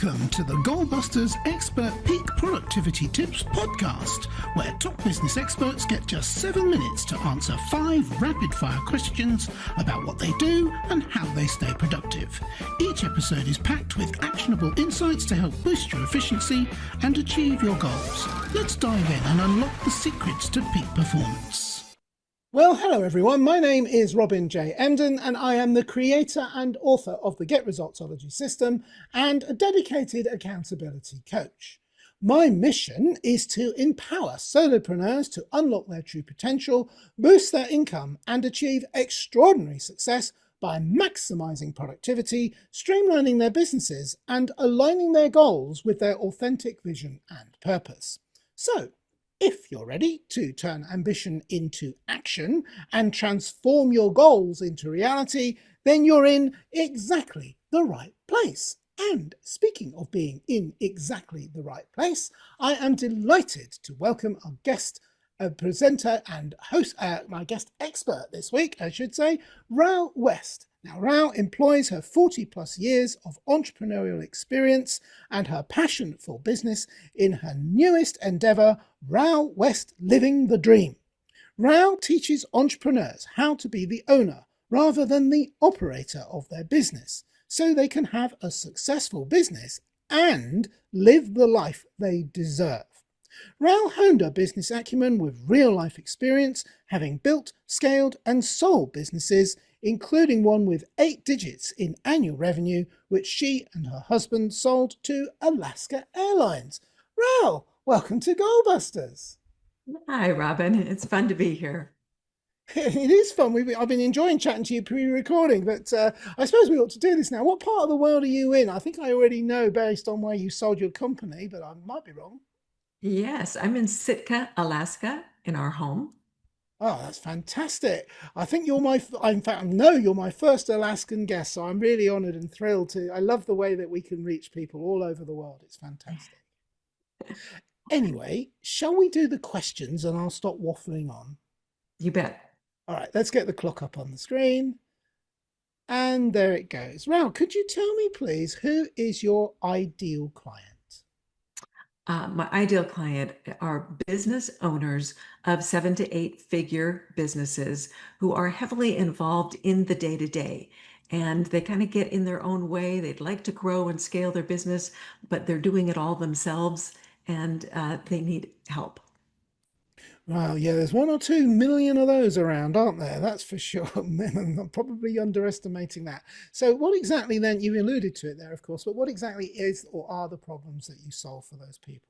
Welcome to the Goalbusters Expert Peak Productivity Tips podcast, where top business experts get just 7 minutes to answer 5 rapid-fire questions about what they do and how they stay productive. Each episode is packed with actionable insights to help boost your efficiency and achieve your goals. Let's dive in and unlock the secrets to peak performance. Well, hello everyone. My name is Robin J. Emdon, and I am the creator and author of the Get Resultsology system and a dedicated accountability coach. My mission is to empower solopreneurs to unlock their true potential, boost their income, and achieve extraordinary success by maximizing productivity, streamlining their businesses, and aligning their goals with their authentic vision and purpose. So, if you're ready to turn ambition into action and transform your goals into reality, then you're in exactly the right place. And speaking of being in exactly the right place, I am delighted to welcome our guest presenter and host, my guest expert this week, I should say, Ral West. Now, Ral employs her 40 plus years of entrepreneurial experience and her passion for business in her newest endeavor, Ral West Living the Dream. Ral teaches entrepreneurs how to be the owner rather than the operator of their business, so they can have a successful business and live the life they deserve. Ral honed her business acumen with real-life experience, having built, scaled, and sold businesses, including one with 8 digits in annual revenue, which she and her husband sold to Alaska Airlines. Ral, welcome to Goalbusters. Hi, Robin. It's fun to be here. It is fun. I've been enjoying chatting to you pre-recording, but I suppose we ought to do this now. What part of the world are you in? I think I already know based on where you sold your company, but I might be wrong. Yes, I'm in Sitka, Alaska, in our home. Oh, that's fantastic. I think in fact, I know you're my first Alaskan guest, so I'm really honored and thrilled I love the way that we can reach people all over the world. It's fantastic. Anyway, shall we do the questions and I'll stop waffling on? You bet. All right, let's get the clock up on the screen. And there it goes. Ral, could you tell me, please, who is your ideal client? My ideal client are business owners of 7 to 8 figure businesses who are heavily involved in the day-to-day. And they kind of get in their own way. They'd like to grow and scale their business, but they're doing it all themselves, and they need help. Well, yeah, there's 1 or 2 million of those around, aren't there? That's for sure. I'm probably underestimating that. So what exactly then, you alluded to it there, of course, but what exactly is or are the problems that you solve for those people?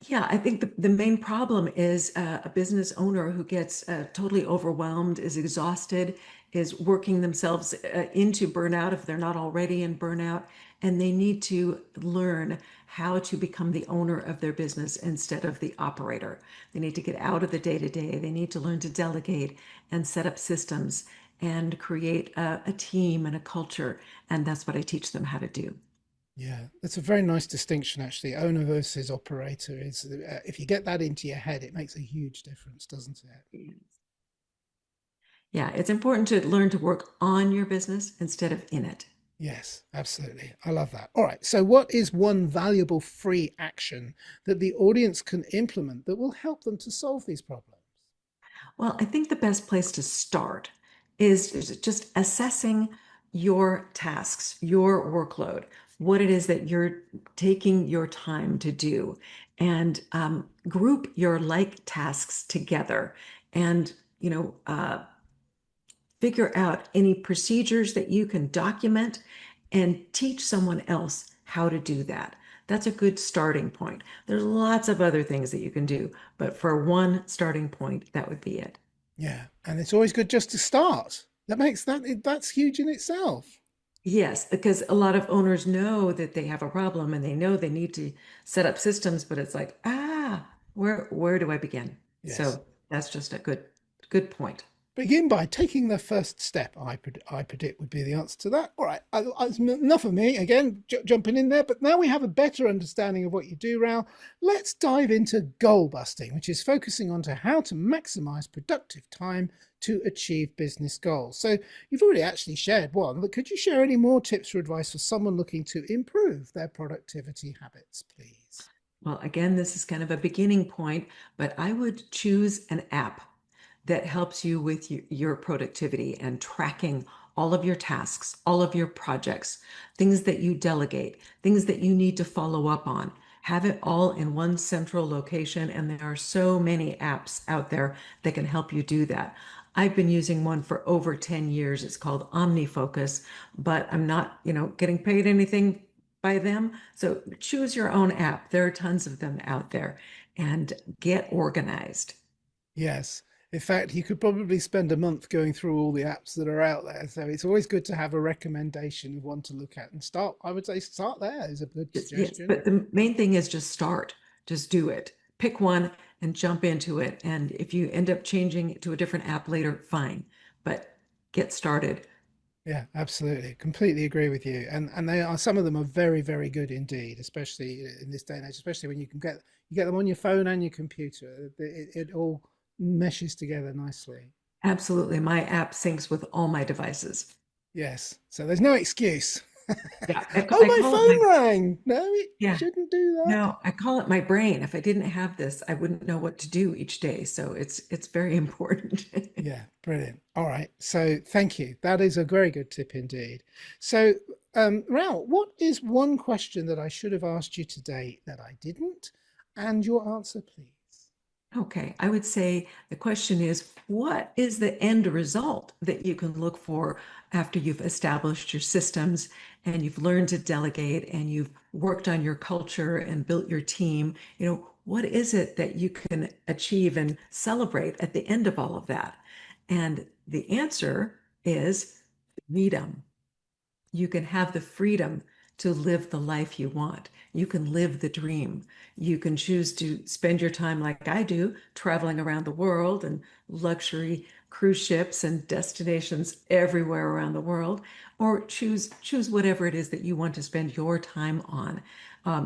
Yeah, I think the main problem is a business owner who gets totally overwhelmed, is exhausted, is working themselves into burnout if they're not already in burnout, and they need to learn how to become the owner of their business instead of the operator. They need to get out of the day-to-day. They need to learn to delegate and set up systems and create a team and a culture, and that's what I teach them how to do. Yeah, that's a very nice distinction, actually. Owner versus operator is, if you get that into your head, it makes a huge difference, doesn't it? Yeah, it's important to learn to work on your business instead of in it. Yes, absolutely. I love that. All right. So what is one valuable free action that the audience can implement that will help them to solve these problems? Well, I think the best place to start is just assessing your tasks, your workload, what it is that you're taking your time to do, and group your like tasks together, and figure out any procedures that you can document and teach someone else how to do that. That's a good starting point. There's lots of other things that you can do, but for one starting point, that would be it. Yeah, and it's always good just to start. That's huge in itself. Yes, because a lot of owners know that they have a problem and they know they need to set up systems, but it's like, where do I begin? Yes. So that's just a good point. Begin by taking the first step, I predict would be the answer to that. All right, enough of me, again, jumping in there, but now we have a better understanding of what you do, Ral. Let's dive into goal busting, which is focusing on to how to maximize productive time to achieve business goals. So you've already actually shared one, but could you share any more tips or advice for someone looking to improve their productivity habits, please? Well, again, this is kind of a beginning point, but I would choose an app that helps you with your productivity and tracking all of your tasks, all of your projects, things that you delegate, things that you need to follow up on. Have it all in one central location. And there are so many apps out there that can help you do that. I've been using one for over 10 years. It's called OmniFocus, but I'm not, getting paid anything by them. So choose your own app. There are tons of them out there and get organized. Yes. In fact, you could probably spend a month going through all the apps that are out there. So it's always good to have a recommendation of one to look at and start. I would say start there is a good Yes, suggestion. but the main thing is just start, just do it. Pick one and jump into it. And if you end up changing to a different app later, fine, but get started. Yeah, absolutely. Completely agree with you. And they are, some of them are very, very good indeed, especially in this day and age, especially when you get them on your phone and your computer. It all meshes together nicely. Absolutely. My app syncs with all my devices. Yes. So there's no excuse. Yeah, Oh, I my call it phone rang. No, it yeah, shouldn't do that. no, I call it my brain. If I didn't have this, I wouldn't know what to do each day. So it's very important. Yeah, brilliant. All right. So thank you. That is a very good tip indeed. So, Raoul, what is one question that I should have asked you today that I didn't? And your answer, please. Okay, I would say the question is, what is the end result that you can look for after you've established your systems and you've learned to delegate and you've worked on your culture and built your team? What is it that you can achieve and celebrate at the end of all of that? And the answer is freedom. You can have the freedom to live the life you want. You can live the dream. You can choose to spend your time like I do, traveling around the world and luxury cruise ships and destinations everywhere around the world, or choose whatever it is that you want to spend your time on.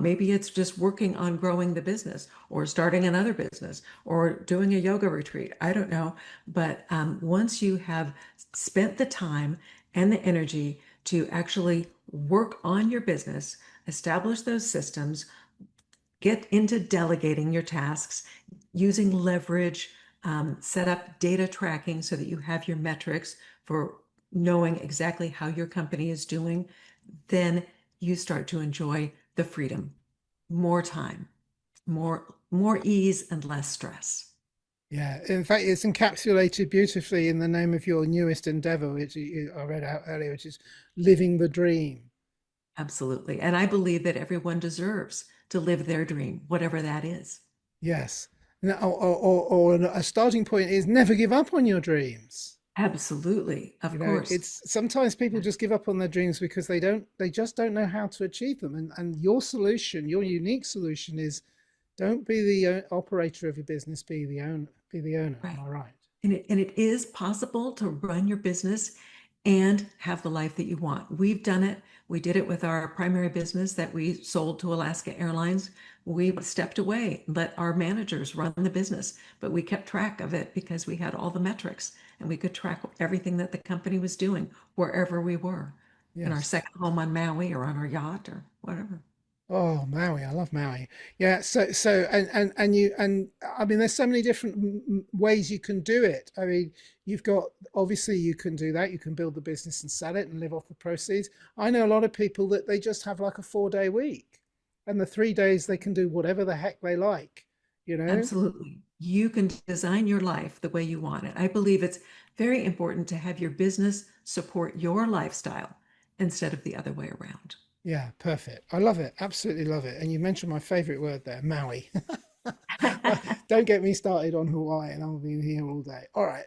Maybe it's just working on growing the business or starting another business or doing a yoga retreat. I don't know. But once you have spent the time and the energy to actually work on your business, establish those systems, get into delegating your tasks, using leverage, set up data tracking so that you have your metrics for knowing exactly how your company is doing, then you start to enjoy the freedom, more time, more ease and less stress. Yeah, in fact, it's encapsulated beautifully in the name of your newest endeavor, which I read out earlier, which is living the dream. Absolutely. And I believe that everyone deserves to live their dream, whatever that is. Yes. Or a starting point is never give up on your dreams. Absolutely. Of course. It's sometimes people just give up on their dreams because they just don't know how to achieve them. And your solution, your unique solution is don't be the operator of your business, be the owner, be the owner. Right. Am I right? And it is possible to run your business and have the life that you want. We've done it. We did it with our primary business that we sold to Alaska Airlines. We stepped away, let our managers run the business, but we kept track of it because we had all the metrics and we could track everything that the company was doing wherever we were, in our Yes. second home on Maui or on our yacht or whatever. Oh, Maui, I love Maui. Yeah, and I mean, there's so many different ways you can do it. I mean, you've got obviously you can do that. You can build the business and sell it and live off the proceeds. I know a lot of people that they just have like a 4 day week, and the 3 days they can do whatever the heck they like, you know? Absolutely. You can design your life the way you want it. I believe it's very important to have your business support your lifestyle instead of the other way around. Yeah, perfect. I love it. Absolutely love it. And you mentioned my favorite word there, Maui. Well, don't get me started on Hawaii and I'll be here all day. All right.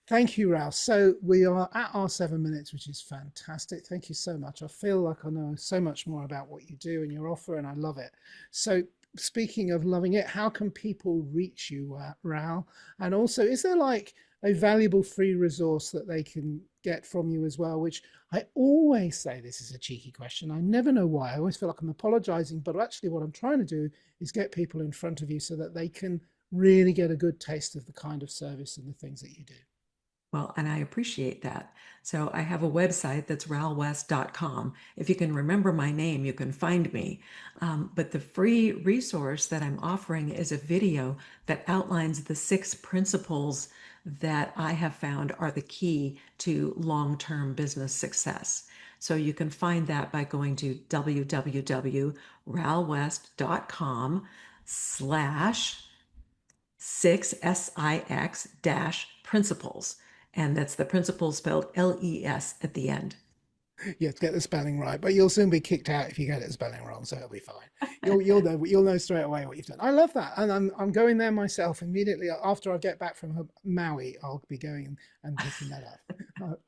Thank you, Ralph. So we are at our 7 minutes, which is fantastic. Thank you so much. I feel like I know so much more about what you do and your offer, and I love it. So speaking of loving it, how can people reach you, Ral? And also, is there like a valuable free resource that they can get from you as well, which I always say, this is a cheeky question. I never know why. I always feel like I'm apologizing, but actually what I'm trying to do is get people in front of you so that they can really get a good taste of the kind of service and the things that you do. Well, and I appreciate that. So I have a website that's ralwest.com. If you can remember my name, you can find me. But the free resource that I'm offering is a video that outlines the 6 principles that I have found are the key to long-term business success. So you can find that by going to www.ralwest.com/6SIX-principles. And that's the principles spelled LES at the end. You have to get the spelling right, but you'll soon be kicked out if you get the spelling wrong, so it'll be fine. You'll know straight away what you've done. I love that, and I'm going there myself immediately after I get back from Maui. I'll be going and picking that up.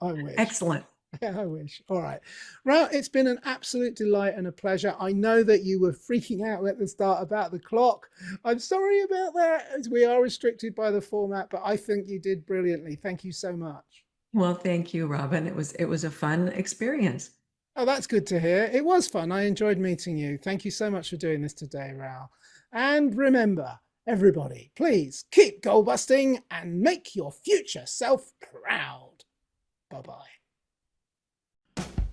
I wish. Excellent. Yeah, I wish. All right. Ral, it's been an absolute delight and a pleasure. I know that you were freaking out at the start about the clock. I'm sorry about that, as we are restricted by the format, but I think you did brilliantly. Thank you so much. Well, thank you, Robin. It was a fun experience. Oh, that's good to hear. It was fun. I enjoyed meeting you. Thank you so much for doing this today, Ral. And remember, everybody, please keep goal busting and make your future self proud. Bye-bye.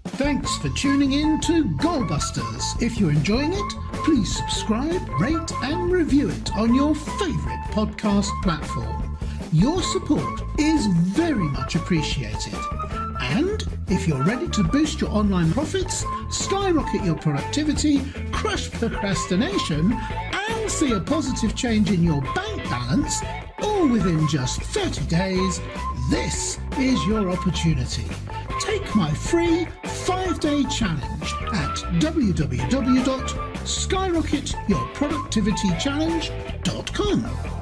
Thanks for tuning in to Goalbusters. If you're enjoying it, please subscribe, rate and review it on your favourite podcast platform. Your support is very much appreciated. And if you're ready to boost your online profits, skyrocket your productivity, crush procrastination and see a positive change in your bank balance, all within just 30 days, this is your opportunity. Take my free 5-day challenge at www.skyrocketyourproductivitychallenge.com.